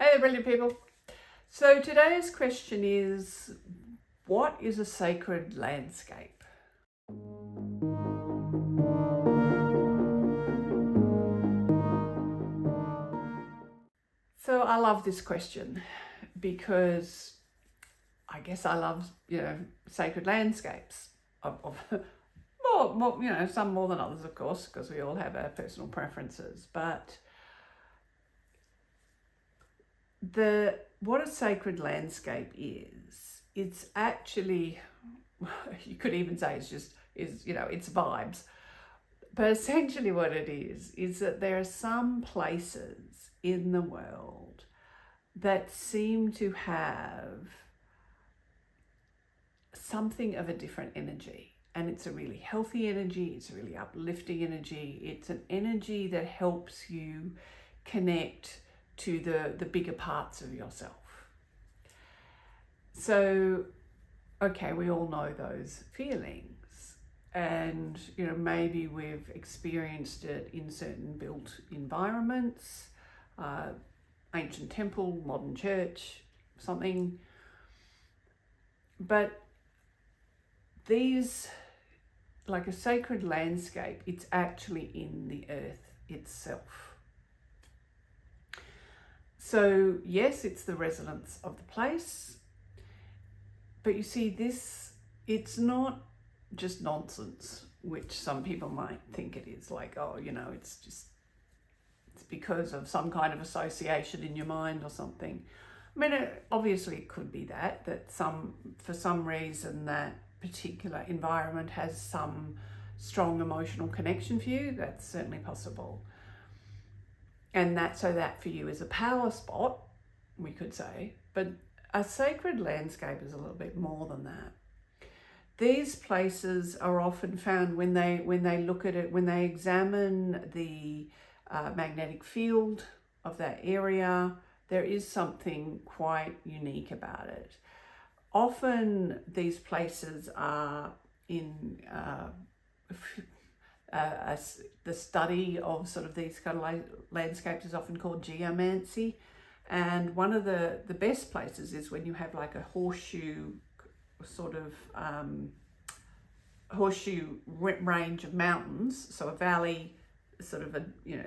Hey, brilliant people. So today's question is, what is a sacred landscape? So I love this question because I guess I love, sacred landscapes of more, some more than others, of course, because we all have our personal preferences. But what a sacred landscape is, it's actually, you could even say it's vibes. But essentially what it is that there are some places in the world that seem to have something of a different energy. And it's a really healthy energy, it's a really uplifting energy, it's an energy that helps you connect to the bigger parts of yourself. So, okay, we all know those feelings. And maybe we've experienced it in certain built environments, ancient temple, modern church, something. But these, like a sacred landscape, it's actually in the earth itself. So yes, it's the resonance of the place, but you see, it's not just nonsense, which some people might think it is, like, it's because of some kind of association in your mind or something. I mean, obviously it could be that for some reason that particular environment has some strong emotional connection for you. That's certainly possible. And that for you is a power spot, we could say. But a sacred landscape is a little bit more than that. These places are often found when they look at it, when they examine the magnetic field of that area. There is something quite unique about it. Often these places are in the study of sort of these kind of landscapes is often called geomancy. And one of the best places is when you have like a horseshoe sort of horseshoe range of mountains, so a valley sort of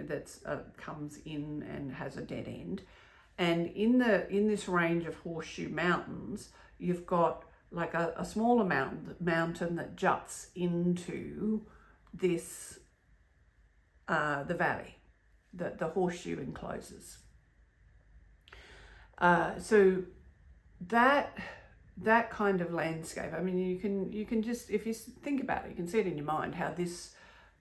that's comes in and has a dead end, and in this range of horseshoe mountains you've got like a smaller mountain that juts into this the valley that the horseshoe encloses. So that kind of landscape, I mean, you can just, if you think about it, you can see it in your mind how this,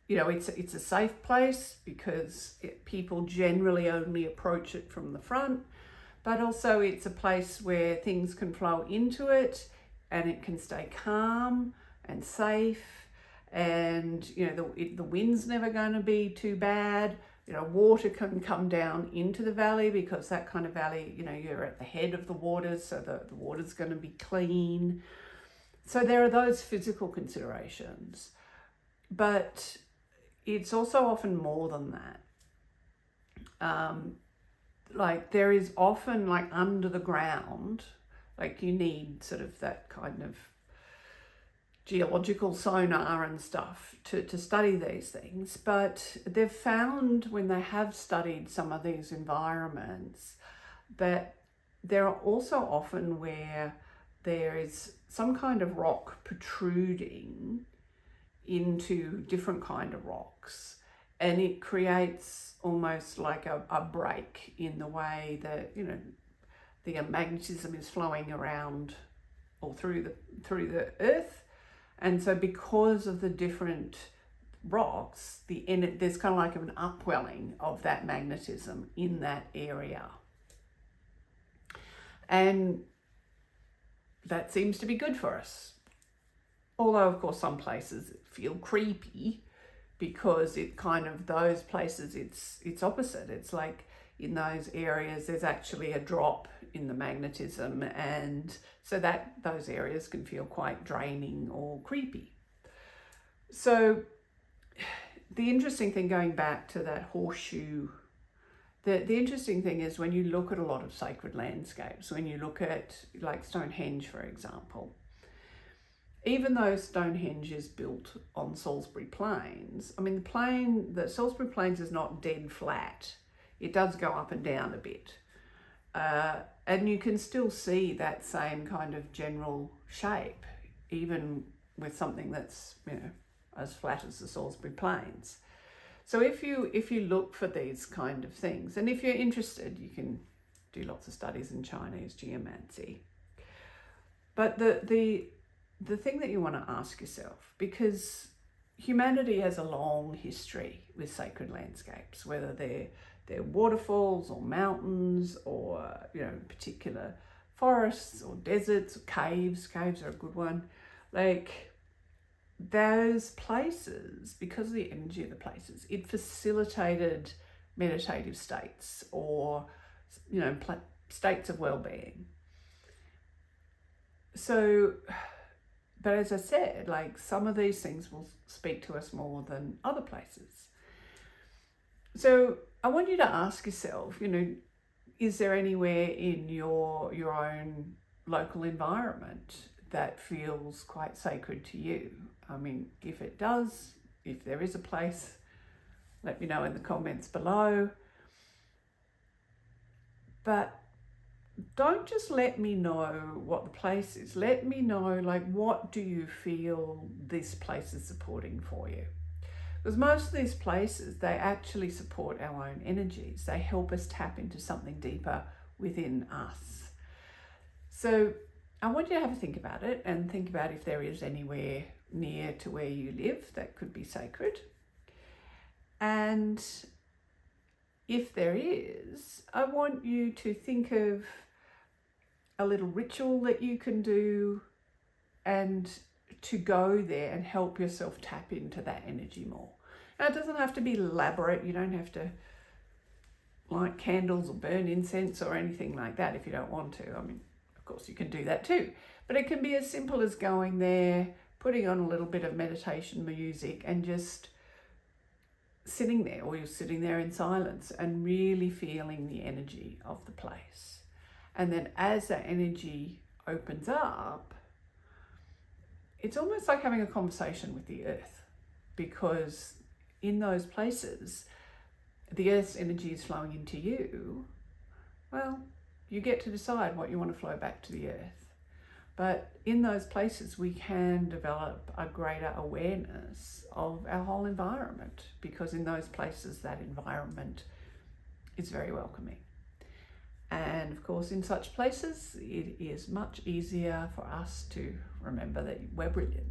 it's a safe place because people generally only approach it from the front, but also it's a place where things can flow into it and it can stay calm and safe, and the wind's never going to be too bad. Water can come down into the valley because that kind of valley, you're at the head of the waters, so the water's going to be clean. So there are those physical considerations, but it's also often more than that. Like there is often, like under the ground, like you need sort of that kind of geological sonar and stuff to study these things. But they've found, when they have studied some of these environments, that there are also often where there is some kind of rock protruding into different kind of rocks, and it creates almost like a break in the way that the magnetism is flowing around or through the earth. And so because of the different rocks, there's kind of like an upwelling of that magnetism in that area. And that seems to be good for us. Although, of course, some places feel creepy because it kind of, those places, it's opposite. It's like in those areas, there's actually a drop in the magnetism, and so that those areas can feel quite draining or creepy. So the interesting thing, going back to that horseshoe The interesting thing is when you look at a lot of sacred landscapes, when you look at like Stonehenge, for example, even though Stonehenge is built on Salisbury Plains, I mean, the Salisbury Plains is not dead flat. It does go up and down a bit. And you can still see that same kind of general shape, even with something that's, as flat as the Salisbury Plains. So if you look for these kind of things, and if you're interested, you can do lots of studies in Chinese geomancy. But the thing that you want to ask yourself, because humanity has a long history with sacred landscapes, whether they're waterfalls or mountains or particular forests or deserts or caves. Caves are a good one. Like those places, because of the energy of the places, it facilitated meditative states or states of well-being. So, but as I said, like some of these things will speak to us more than other places. So I want you to ask yourself, is there anywhere in your own local environment that feels quite sacred to you? I mean, if it does, if there is a place, let me know in the comments below. But don't just let me know what the place is. Let me know, like, what do you feel this place is supporting for you? Because most of these places, they actually support our own energies. They help us tap into something deeper within us. So I want you to have a think about it and think about if there is anywhere near to where you live that could be sacred. And if there is, I want you to think of a little ritual that you can do and to go there and help yourself tap into that energy more. Now, it doesn't have to be elaborate. You don't have to light candles or burn incense or anything like that if you don't want to. I mean, of course you can do that too, but it can be as simple as going there, putting on a little bit of meditation music and just sitting there, or you're sitting there in silence and really feeling the energy of the place. And then as that energy opens up, it's almost like having a conversation with the earth, because in those places, the earth's energy is flowing into you. Well, you get to decide what you want to flow back to the earth. But in those places, we can develop a greater awareness of our whole environment, because in those places, that environment is very welcoming. And of course, in such places, it is much easier for us to remember that we're brilliant.